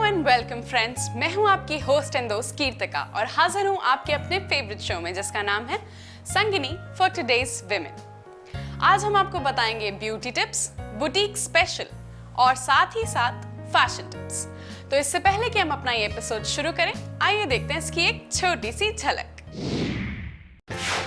And welcome friends, मैं हूं आपकी होस्ट एंड दोस्त कीर्तिका और हाजिर हूं आपके अपने फेवरेट शो में जिसका नाम है संगिनी फॉर टुडेज विमेन। आज हम आपको बताएंगे ब्यूटी टिप्स, बुटीक स्पेशल और साथ ही साथ फैशन टिप्स। तो इससे पहले कि हम अपना ये एपिसोड शुरू करें, आइए देखते हैं इसकी एक छोटी सी झलक।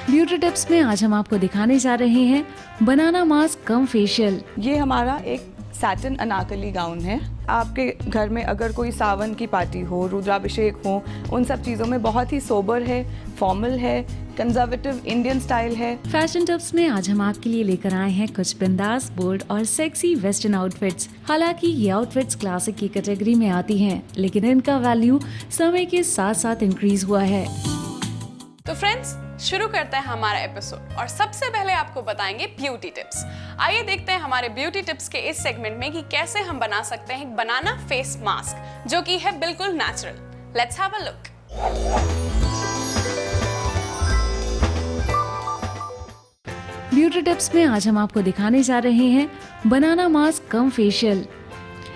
ब्यूटी टिप्स में आज हम आपको दिखाने जा रहे हैं बनाना मास्क कम फेशियल। ये हमारा एक सैटिन अनारकली गाउन है। आपके घर में अगर कोई सावन की पार्टी हो, रुद्राभिषेक हो, उन सब चीज़ों में बहुत ही सोबर है, फॉर्मल है, कंजर्वेटिव इंडियन स्टाइल है। फैशन टिप्स में आज हम आपके लिए लेकर आए हैं कुछ बिंदास, बोल्ड और सेक्सी वेस्टर्न आउटफिट्स। हालांकि ये आउटफिट्स क्लासिक की कैटेगरी में आती हैं, लेकिन इनका वैल्यू समय के साथ साथ इंक्रीज हुआ है। तो फ्रेंड्स, शुरू करते हैं हमारा एपिसोड और सबसे पहले आपको बताएंगे ब्यूटी टिप्स। आइए देखते हैं हमारे ब्यूटी टिप्स के इस सेगमेंट में कि कैसे हम बना सकते हैं बनाना फेस मास्क जो कि है बिल्कुल natural. Let's have a look. Beauty tips में आज हम आपको दिखाने जा रहे हैं बनाना मास्क कम फेशियल।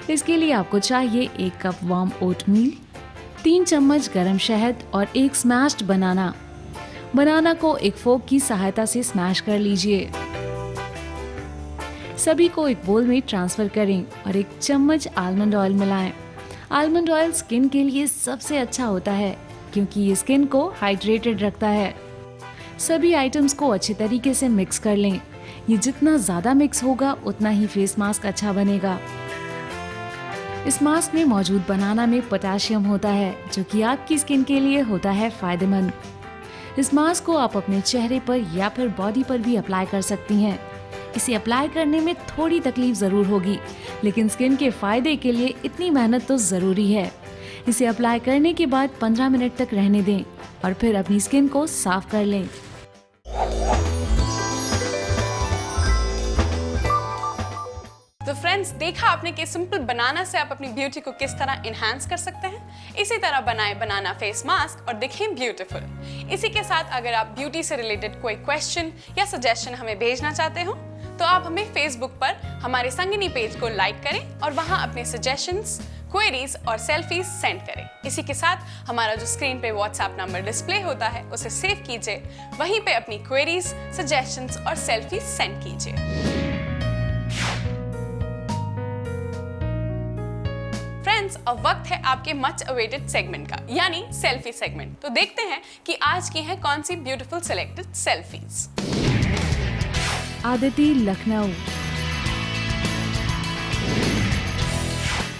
इसके लिए आपको चाहिए 1 कप वार्म ओटमील, 3 चम्मच गरम शहद और 1 स्मैश्ड बनाना। बनाना को एक फोक की सहायता से स्मैश कर लीजिए। सभी को एक बोल में ट्रांसफर करें और 1 चम्मच आलमंड ऑयल मिलाएं। आलमंड ऑयल स्किन के लिए सबसे अच्छा होता है क्योंकि ये स्किन को हाइड्रेटेड रखता है। सभी आइटम्स को अच्छे तरीके से मिक्स कर लें। ये जितना ज्यादा मिक्स होगा उतना ही फेस मास्क अच्छा बनेगा। इस मास्क में मौजूद बनाना में पोटेशियम होता है जो कि आपकी स्किन के लिए होता है फायदेमंद। इस मास्क को आप अपने चेहरे पर या फिर बॉडी पर भी अप्लाई कर सकती हैं। इसे अप्लाई करने में थोड़ी तकलीफ जरूर होगी, लेकिन स्किन के फायदे के लिए इतनी मेहनत तो जरूरी है। इसे अप्लाई करने के बाद 15 मिनट तक रहने दें और फिर अपनी स्किन को साफ कर लें। तो फ्रेंड्स, देखा आपने कि सिंपल बनाना से आप अपनी ब्यूटी को किस तरह इनहैंस कर सकते हैं। इसी तरह बनाए बनाना फेस मास्क और दिखें ब्यूटीफुल। इसी के साथ अगर आप ब्यूटी से रिलेटेड कोई क्वेश्चन या सजेशन हमें भेजना चाहते हो तो आप हमें फेसबुक पर हमारे संगिनी पेज को लाइक करें और वहां अपने सजेशंस, क्वेरीज और सेल्फीज सेंड करें। इसी के साथ हमारा जो स्क्रीन पे व्हाट्सएप नंबर डिस्प्ले होता है उसे सेव कीजिए, वहीं पे अपनी क्वेरीज, सजेशंस और सेल्फीज सेंड कीजिए। फ्रेंड्स, अब वक्त है आपके मच अवेटेड सेगमेंट का, यानी सेल्फी सेगमेंट। तो देखते हैं कि आज की हैं कौन सी beautiful selected selfies. Aditi Lucknow,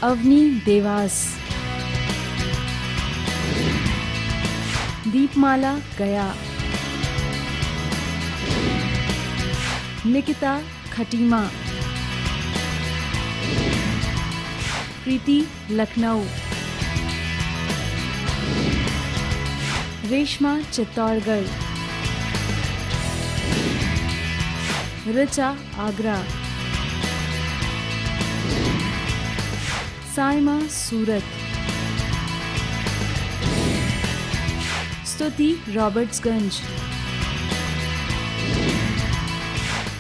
Avani Dewas, Deepmala Gaya, Nikita Khatima, प्रीति लखनऊ, रेशमा चित्तौड़गढ़, ऋचा आगरा, साइमा सूरत, स्तुति रॉबर्ट्सगंज,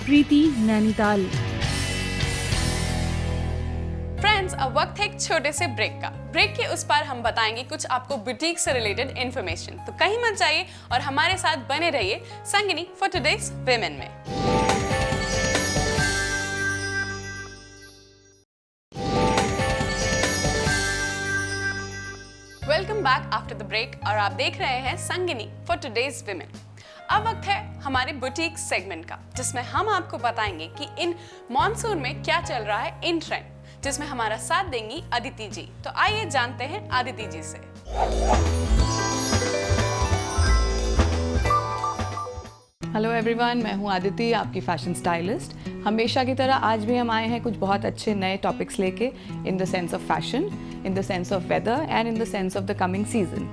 प्रीति नैनीताल। फ्रेंड्स, अब वक्त है एक छोटे से ब्रेक का। ब्रेक के उस पार हम बताएंगे कुछ आपको बुटीक से रिलेटेड इंफॉर्मेशन। तो कहीं मत जाइए और हमारे साथ बने रहिए संगिनी फॉर टुडेज विमेन में। Welcome back after the break और आप देख रहे हैं संगिनी फॉर टुडेज विमेन। अब वक्त है हमारे बुटीक सेगमेंट का, जिसमें हम आपको बताएंगे कि इन मॉनसून में क्या चल रहा है इन ट्रेंड, जिसमें हमारा साथ देंगी अदिति जी। तो आइए जानते हैं अदिति जी से। हेलो एवरीवन, मैं हूँ अदिति, आपकी फैशन स्टाइलिस्ट। हमेशा की तरह आज भी हम आए हैं कुछ बहुत अच्छे नए टॉपिक्स लेके, in the sense of fashion, in the sense of weather and in the sense of the coming season.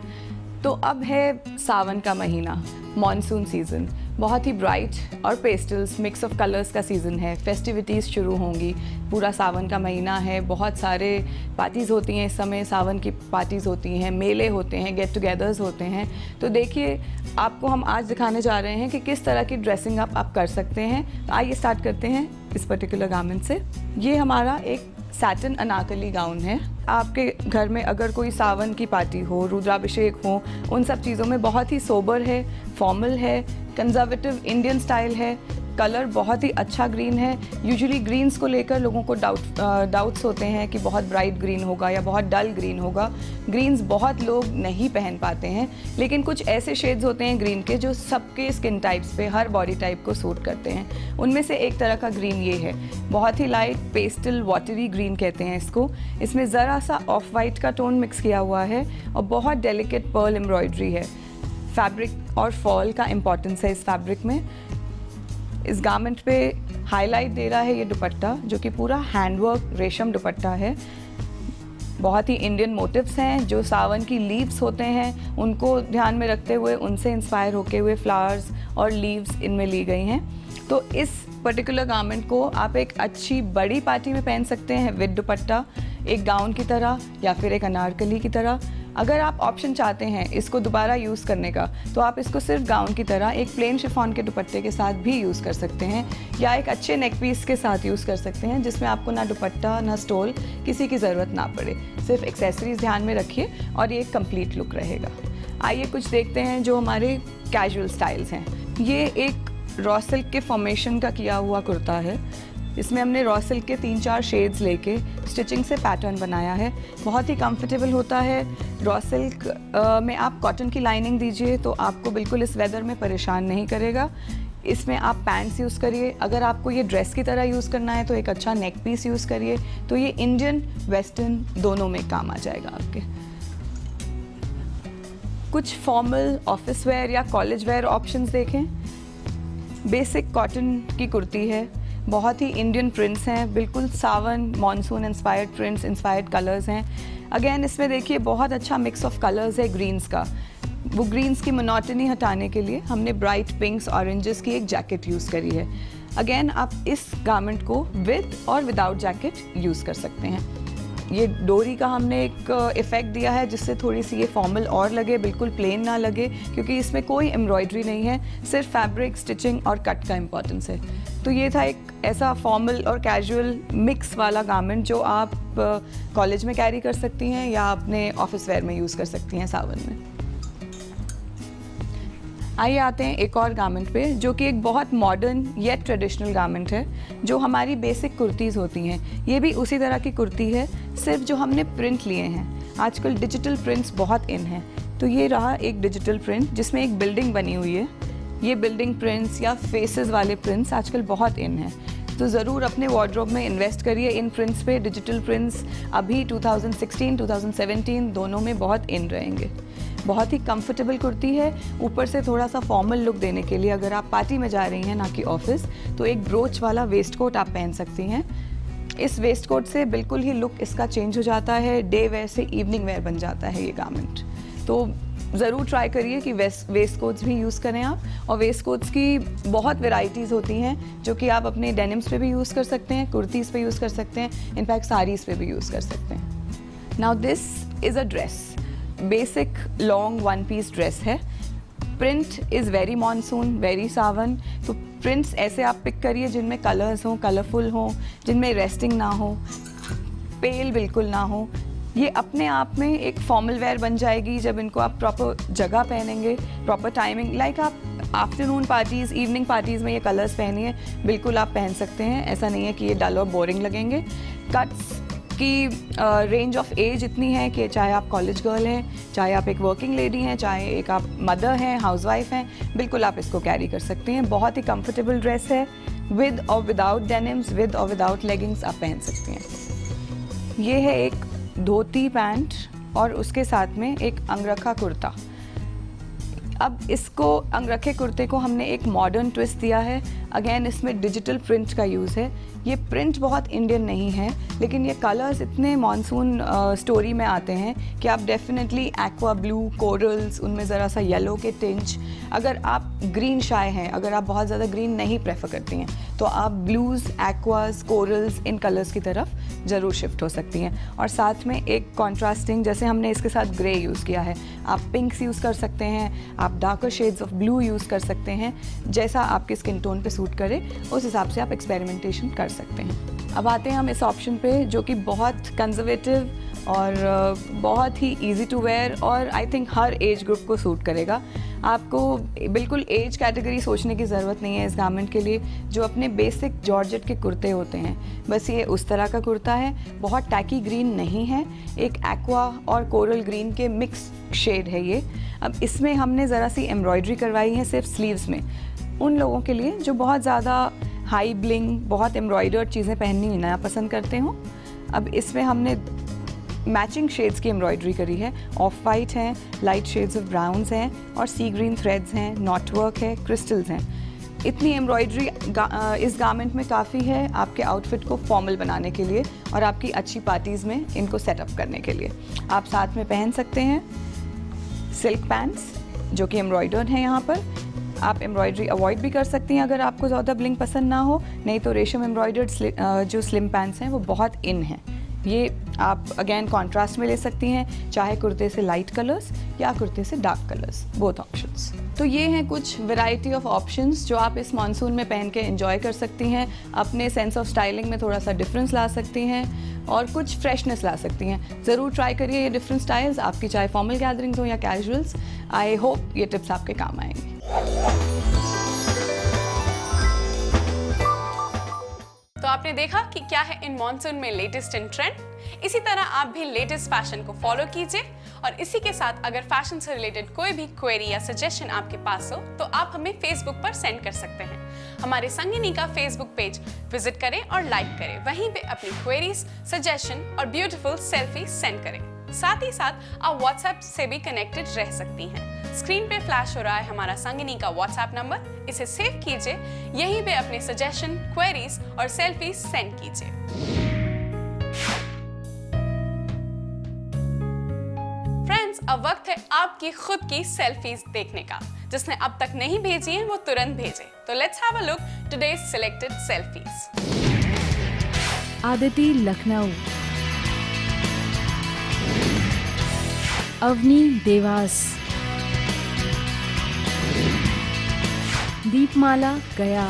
तो अब है सावन का महीना, मॉनसून सीजन। बहुत ही ब्राइट और पेस्टल्स मिक्स ऑफ कलर्स का सीज़न है। फेस्टिविटीज़ शुरू होंगी, पूरा सावन का महीना है, बहुत सारे पार्टीज़ होती हैं इस समय, सावन की पार्टीज़ होती हैं, मेले होते हैं, गेट टुगेदर्स होते हैं। तो देखिए, आपको हम आज दिखाने जा रहे हैं कि किस तरह की ड्रेसिंग आप कर सकते हैं। आइए स्टार्ट करते हैं इस पर्टिकुलर गारमेंट से। ये हमारा एक सैटिन अनारकली गाउन है। आपके घर में अगर कोई सावन की पार्टी हो, रुद्राभिषेक हो, उन सब चीज़ों में बहुत ही सोबर है, फॉर्मल है, कंजर्वेटिव इंडियन स्टाइल है। कलर बहुत ही अच्छा ग्रीन है। यूजुअली ग्रीन्स को लेकर लोगों को डाउट्स होते हैं कि बहुत ब्राइट ग्रीन होगा या बहुत डल ग्रीन होगा। ग्रीन्स बहुत लोग नहीं पहन पाते हैं, लेकिन कुछ ऐसे शेड्स होते हैं ग्रीन के जो सबके स्किन टाइप्स पे, हर बॉडी टाइप को सूट करते हैं। उनमें से एक तरह का ग्रीन ये है। बहुत ही लाइट पेस्टल वाटरी ग्रीन कहते हैं इसको। इसमें ज़रा सा ऑफ वाइट का टोन मिक्स किया हुआ है और बहुत डेलिकेट पर्ल एम्ब्रॉयडरी है। फैब्रिक और फॉल का इम्पॉर्टेंस है इस फैब्रिक में। इस गारमेंट पे हाईलाइट दे रहा है ये दुपट्टा, जो कि पूरा हैंडवर्क रेशम दुपट्टा है। बहुत ही इंडियन मोटिव्स हैं, जो सावन की लीव्स होते हैं उनको ध्यान में रखते हुए उनसे इंस्पायर होके हुए फ्लावर्स और लीव्स इनमें ली गई हैं। तो इस पर्टिकुलर गारमेंट को आप एक अच्छी बड़ी पार्टी में पहन सकते हैं विद दुपट्टा, एक गाउन की तरह या फिर एक अनारकली की तरह। अगर आप ऑप्शन चाहते हैं इसको दोबारा यूज़ करने का, तो आप इसको सिर्फ गाउन की तरह एक प्लेन शिफॉन के दुपट्टे के साथ भी यूज़ कर सकते हैं, या एक अच्छे नेक पीस के साथ यूज़ कर सकते हैं जिसमें आपको ना दुपट्टा ना स्टोल किसी की ज़रूरत ना पड़े। सिर्फ एक्सेसरीज ध्यान में रखिए और ये एक कंप्लीट लुक रहेगा। आइए कुछ देखते हैं जो हमारे कैजुअल स्टाइल्स हैं। ये एक रॉ सिल्क के फॉर्मेशन का किया हुआ कुर्ता है। इसमें हमने रॉ सिल्क के 3-4 शेड्स लेके स्टिचिंग से पैटर्न बनाया है। बहुत ही कंफर्टेबल होता है। रॉ सिल्क में आप कॉटन की लाइनिंग दीजिए तो आपको बिल्कुल इस वेदर में परेशान नहीं करेगा। इसमें आप पैंट्स यूज़ करिए। अगर आपको ये ड्रेस की तरह यूज़ करना है तो एक अच्छा नेक पीस यूज़ करिए। तो ये इंडियन वेस्टर्न दोनों में काम आ जाएगा आपके। कुछ फॉर्मल ऑफिस वेयर या कॉलेज वेयर ऑप्शंस देखें। बेसिक कॉटन की कुर्ती है, बहुत ही इंडियन प्रिंट्स हैं, बिल्कुल Sawan monsoon inspired prints, inspired colours हैं। अगेन इसमें देखिए बहुत अच्छा मिक्स ऑफ कलर्स है ग्रीन्स का। वो ग्रीन्स की मोनोटनी हटाने के लिए हमने ब्राइट पिंक्स ऑरेंजेस की एक जैकेट यूज़ करी है। अगेन आप इस गारमेंट को विद और विदाउट जैकेट यूज़ कर सकते हैं। ये डोरी का हमने एक इफ़ेक्ट दिया है जिससे थोड़ी सी ये फॉर्मल और लगे, बिल्कुल प्लेन ना लगे, क्योंकि इसमें कोई एम्ब्रॉयडरी नहीं है, सिर्फ फैब्रिक, स्टिचिंग और कट का इम्पोर्टेंस है। तो ये था एक ऐसा फॉर्मल और कैजुअल मिक्स वाला गारमेंट जो आप कॉलेज में कैरी कर सकती हैं या अपने ऑफिस वेयर में यूज़ कर सकती हैं सावन में। आइए आते हैं एक और गारमेंट पे, जो कि एक बहुत मॉडर्न येट ट्रेडिशनल गारमेंट है, जो हमारी बेसिक कुर्तीज़ होती हैं। ये भी उसी तरह की कुर्ती है, सिर्फ जो हमने प्रिंट लिए हैं। आजकल डिजिटल प्रिंट्स बहुत इन हैं, तो ये रहा एक डिजिटल प्रिंट जिसमें एक बिल्डिंग बनी हुई है। ये बिल्डिंग प्रिंट्स या फेसेस वाले प्रिंट्स आजकल बहुत इन हैं, तो ज़रूर अपने वार्डरोब में इन्वेस्ट करिए इन प्रिंट्स पे। डिजिटल प्रिंट्स अभी 2016, 2017 दोनों में बहुत इन रहेंगे। बहुत ही कंफर्टेबल कुर्ती है। ऊपर से थोड़ा सा फॉर्मल लुक देने के लिए अगर आप पार्टी में जा रही हैं ना कि ऑफिस, तो एक ब्रोच वाला वेस्ट कोट आप पहन सकती हैं। इस वेस्ट कोट से बिल्कुल ही लुक इसका चेंज हो जाता है, डे वेयर से इवनिंग वेयर बन जाता है ये गारमेंट। तो ज़रूर ट्राई करिए कि वेस्ट कोट्स भी यूज़ करें आप। और वेस्ट कोट्स की बहुत वेराइटीज़ होती हैं जो कि आप अपने डेनिम्स पे भी यूज़ कर सकते हैं, कुर्तीज़ पे यूज़ कर सकते हैं, इनफैक्ट साड़ीज़ पे भी यूज़ कर सकते हैं। Now this is a dress, basic long one piece dress है। Print is very monsoon, very Sawan. तो प्रिंट्स ऐसे आप पिक करिए जिनमें कलर्स हों, कलरफुल हों, जिनमें रेस्टिंग ना हो, पेल बिल्कुल ना हो। ये अपने आप में एक फॉर्मल वेयर बन जाएगी जब इनको आप प्रॉपर जगह पहनेंगे, प्रॉपर टाइमिंग। लाइक आप आफ्टरनून पार्टीज़, इवनिंग पार्टीज़ में ये कलर्स पहनिए, बिल्कुल आप पहन सकते हैं। ऐसा नहीं है कि ये डल और बोरिंग लगेंगे। कट्स की रेंज ऑफ एज इतनी है कि चाहे आप कॉलेज गर्ल हैं, चाहे आप एक वर्किंग लेडी हैं, चाहे एक आप मदर हैं, हाउसवाइफ हैं, बिल्कुल आप इसको कैरी कर सकते हैं। बहुत ही कंफर्टेबल ड्रेस है, विद और विदाउट डेनिम्स, विद और विदाउट लेगिंग्स आप पहन सकते हैं। ये है एक धोती पैंट और उसके साथ में एक अंगरखा कुर्ता। अब इसको अंगरखे कुर्ते को हमने एक मॉडर्न ट्विस्ट दिया है। अगेन इसमें डिजिटल प्रिंट का यूज़ है। ये प्रिंट बहुत इंडियन नहीं है, लेकिन ये कलर्स इतने मॉनसून स्टोरी में आते हैं कि आप डेफिनेटली एक्वा ब्लू, कोरल्स, उनमें ज़रा सा येलो के टिंच। अगर आप ग्रीन शाय हैं, अगर आप बहुत ज़्यादा ग्रीन नहीं प्रेफर करती हैं, तो आप blues, aqueous, corals in colours की तरफ ज़रूर शिफ्ट हो सकती हैं। और साथ में एक कॉन्ट्रास्टिंग, जैसे हमने इसके साथ ग्रे यूज़ किया है, आप पिंक्स यूज़ कर सकते हैं, आप darker shades of blue use कर सकते हैं, जैसा आपके स्किन टोन पे सूट करे उस हिसाब से आप एक्सपेरिमेंटेशन कर सकते हैं। अब आते हैं हम इस ऑप्शन पे जो कि बहुत कंजर्वेटिव और बहुत ही इजी टू वेयर और I think her age group को सूट करेगा। आपको बिल्कुल एज कैटेगरी सोचने की ज़रूरत नहीं है इस गारमेंट के लिए। जो अपने बेसिक जॉर्जेट के कुर्ते होते हैं, बस ये उस तरह का कुर्ता है, बहुत टैकी ग्रीन नहीं है, एक एक्वा और कोरल ग्रीन के मिक्स शेड है ये। अब इसमें हमने ज़रा सी एम्ब्रॉयडरी करवाई है सिर्फ स्लीव्स में, उन लोगों के लिए जो बहुत ज़्यादा हाई ब्लिंग, बहुत एम्ब्रॉयडर्ड चीज़ें पहननी ना पसंद करते हों। अब इसमें हमने मैचिंग शेड्स की एम्ब्रॉयडरी करी है, ऑफ वाइट हैं, लाइट शेड्स ऑफ ब्राउन्स हैं और सी ग्रीन थ्रेड्स हैं, नॉट वर्क है, क्रिस्टल्स हैं। इतनी एम्ब्रॉयडरी इस गारमेंट में काफ़ी है आपके आउटफिट को फॉर्मल बनाने के लिए और आपकी अच्छी पार्टीज़ में इनको सेटअप करने के लिए। आप साथ में पहन सकते हैं सिल्क पैंट्स जो कि एम्ब्रॉयडर्ड हैं यहाँ पर। आप एम्ब्रॉयडरी अवॉइड भी कर सकती हैं अगर आपको ज़्यादा ब्लिंग पसंद ना हो, नहीं तो रेशम एम्ब्रॉयडर्ड जो स्लिम पैंट्स हैं वो बहुत इन हैं। ये आप अगेन कॉन्ट्रास्ट में ले सकती हैं, चाहे कुर्ते से लाइट कलर्स या कुर्ते से डार्क कलर्स, बोथ ऑप्शंस। तो ये हैं कुछ वैरायटी ऑफ ऑप्शंस जो आप इस मानसून में पहन के एंजॉय कर सकती हैं, अपने सेंस ऑफ स्टाइलिंग में थोड़ा सा डिफरेंस ला सकती हैं और कुछ फ्रेशनेस ला सकती हैं। ज़रूर ट्राई करिए ये डिफरेंट स्टाइल्स, आपकी चाहे फॉर्मल गैदरिंग्स हो या कैजुअल्स। आई होप ये टिप्स आपके काम आएंगे। तो आपने देखा कि क्या है इन मॉनसून में लेटेस्ट इन ट्रेंड। इसी तरह आप भी लेटेस्ट फैशन को फॉलो कीजिए और इसी के साथ अगर फैशन से रिलेटेड कोई भी क्वेरी या सजेशन आपके पास हो तो आप हमें फेसबुक पर सेंड कर सकते हैं। हमारे संगिनी का फेसबुक पेज विजिट करें और लाइक करें, वहीं पे अपनी क्वेरीज, सजेशन और ब्यूटीफुल सेल्फी सेंड करें। साथ ही साथ आप व्हाट्सएप से भी कनेक्टेड रह सकती हैं। स्क्रीन पे फ्लैश हो रहा है हमारा संगिनी का व्हाट्सएप नंबर, इसे सेव कीजिए, यहीं पे अपने सजेशन, क्वेरीज और सेल्फी सेंड कीजिए। फ्रेंड्स, अब वक्त है आपकी खुद की सेल्फीज देखने का। जिसने अब तक नहीं भेजी है वो तुरंत भेजे। तो let's have a look today's selected selfies. Aditi, Lucknow. Avani, Dewas. Deepmala, Gaya.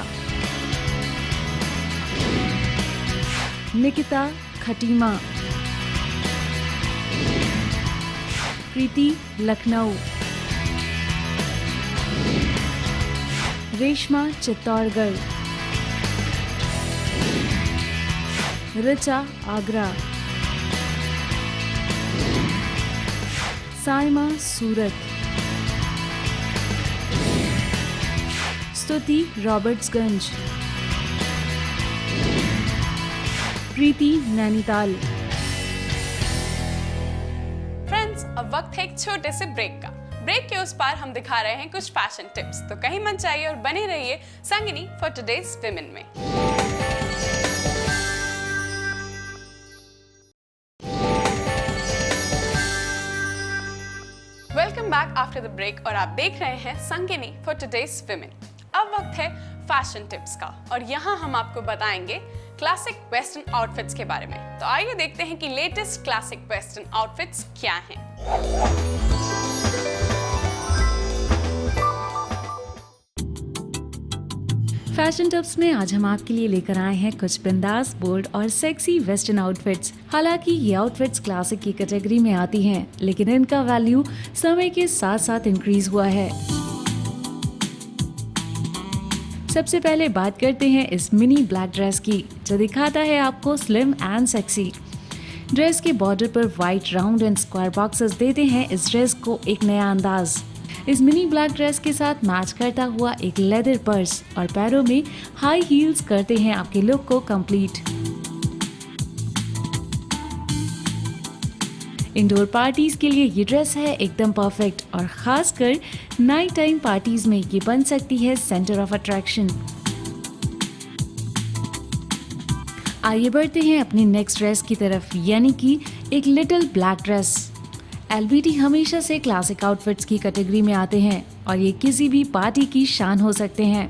Nikita, Khatima. प्रीति, लखनऊ। रेशमा, चित्तौड़गढ़। ऋचा, आगरा। साइमा, सूरत। स्तुति, रॉबर्ट्सगंज। प्रीति, नैनीताल। फ्रेंड्स, अब वक्त है एक छोटे से ब्रेक का। ब्रेक के उस पार हम दिखा रहे हैं कुछ फैशन टिप्स, तो कहीं मत जाइए और बने रहिए संगिनी फॉर टुडेज विमेन में। Welcome back after the break और आप देख रहे हैं संगिनी फॉर टुडेज विमेन। अब वक्त है फैशन टिप्स का और यहाँ हम आपको बताएंगे क्लासिक वेस्टर्न आउटफिट्स के बारे में। तो आइए देखते हैं कि लेटेस्ट क्लासिक वेस्टर्न आउटफिट्स क्या हैं। फैशन टिप्स में आज हम आपके लिए लेकर आए हैं कुछ बिंदास, बोल्ड और सेक्सी वेस्टर्न आउटफिट्स। हालांकि ये आउटफिट्स क्लासिक की कैटेगरी में आती हैं, लेकिन इनका वैल्यू समय के साथ साथ इंक्रीज हुआ है। सबसे पहले बात करते हैं इस मिनी ब्लैक ड्रेस की, जो दिखाता है आपको स्लिम एंड सेक्सी। ड्रेस के बॉर्डर पर white round and square boxes देते हैं इस ड्रेस को एक नया अंदाज। इस मिनी ब्लैक ड्रेस के साथ मैच करता हुआ एक लेदर पर्स और पैरों में हाई हील्स करते हैं आपके लुक को कंप्लीट। इंडोर पार्टीज के लिए ये ड्रेस है एकदम परफेक्ट और खासकर नाइट टाइम पार्टीज में ये बन सकती है सेंटर ऑफ अट्रैक्शन। आइए बढ़ते हैं अपनी नेक्स्ट ड्रेस की तरफ, यानी कि एक लिटिल ब्लैक ड्रेस। एलबीटी हमेशा से क्लासिक आउटफिट्स की कैटेगरी में आते हैं और ये किसी भी पार्टी की शान हो सकते हैं।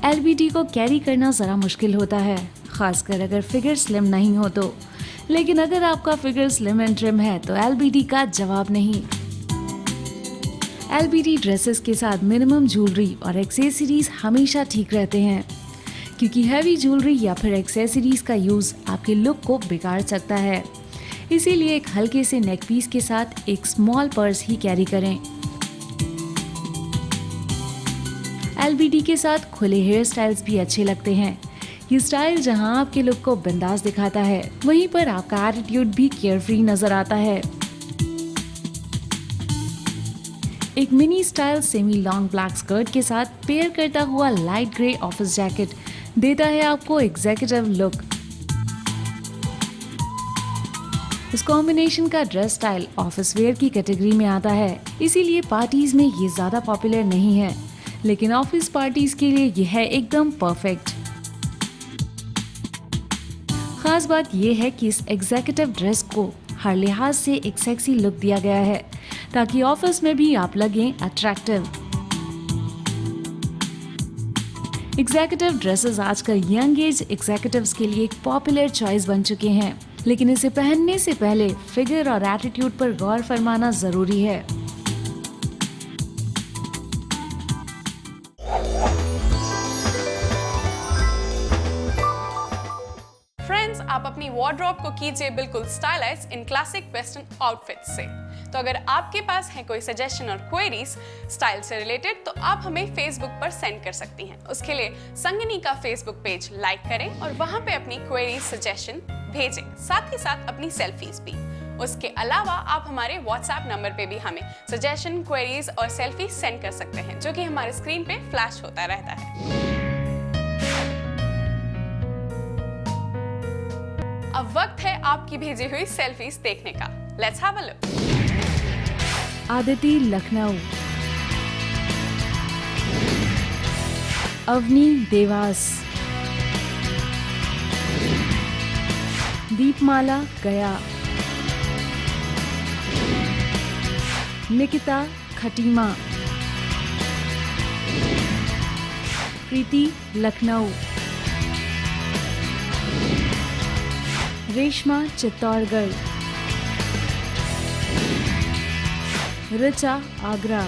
एलबीटी को कैरी करना जरा मुश्किल होता है, खासकर अगर फिगर स्लिम नहीं हो तो। लेकिन अगर आपका फिगर स्लिम एंड ट्रिम है तो LBD का जवाब नहीं। LBD ड्रेसेस के साथ मिनिमम ज्वेलरी और एक्सेसरीज हमेशा ठीक रहते हैं, क्योंकि हैवी ज्वेलरी या फिर एक्सेसरीज का यूज आपके लुक को बिगाड़ सकता है। इसीलिए एक हल्के से नेक पीस के साथ एक स्मॉल पर्स ही कैरी करें। LBD के साथ खुले हेयर स्टाइल्स भी अच्छे लगते हैं। ये स्टाइल जहां आपके लुक को बिंदास दिखाता है, वहीं पर आपका एटीट्यूड भी केयरफ्री नजर आता है। एक mini style semi long black skirt के साथ पेयर करता हुआ लाइट ग्रे ऑफिस जैकेट देता है आपको एग्जीक्यूटिव लुक। इस कॉम्बिनेशन का ड्रेस स्टाइल ऑफिस वेयर की कैटेगरी में आता है, इसीलिए पार्टीज में ये ज्यादा पॉपुलर नहीं है, लेकिन ऑफिस पार्टीज के लिए यह है एकदम परफेक्ट। खास बात यह है कि इस एग्जीक्यूटिव ड्रेस को हर लिहाज से एक सेक्सी लुक दिया गया है, ताकि ऑफिस में भी आप लगें अट्रैक्टिव। एग्जीक्यूटिव ड्रेसेस आजकल यंग एज एग्जीक्यूटिव्स के लिए एक पॉपुलर चॉइस बन चुके हैं, लेकिन इसे पहनने से पहले फिगर और एटीट्यूड पर गौर फरमाना जरूरी है। फ्रेंड्स, आप अपनी वार्डरोब को कीजिए बिल्कुल स्टाइलाइज इन क्लासिक वेस्टर्न आउटफिट्स से। तो अगर आपके पास है कोई सजेशन और क्वेरीज स्टाइल से रिलेटेड, तो आप हमें फेसबुक पर सेंड कर सकती हैं। उसके लिए संगिनी का फेसबुक पेज लाइक करें और वहां पे अपनी क्वेरीज सजेशन भेजें, साथ ही साथ अपनी सेल्फीज भी। उसके अलावा आप हमारे व्हाट्सएप नंबर पे भी हमें सजेशन, क्वेरीज और सेल्फी सेंड कर सकते हैं, जो कि हमारे स्क्रीन पे फ्लैश होता रहता है। अब वक्त है आपकी भेजी हुई सेल्फीज देखने का। Let's have a look. Aditi Lucknow, Avani Dewas, Deepmala Gaya, Nikita Khatima, प्रीति लखनऊ, रेशमा चित्तौड़गढ़, ऋचा आगरा,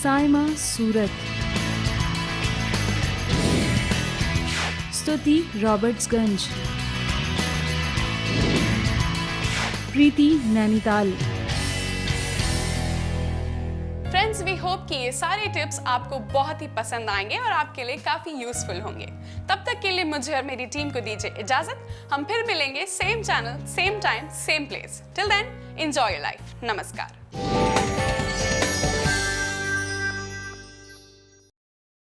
साइमा सूरत, स्तुति रॉबर्ट्सगंज, प्रीति नैनीताल। फ्रेंड्स, वी होप कि ये सारे टिप्स आपको बहुत ही पसंद आएंगे और आपके लिए काफी यूजफुल होंगे। तब तक के लिए मुझे और मेरी टीम को दीजिए इजाजत। हम फिर मिलेंगे same channel, same time, same place. Till then, enjoy your life. नमस्कार।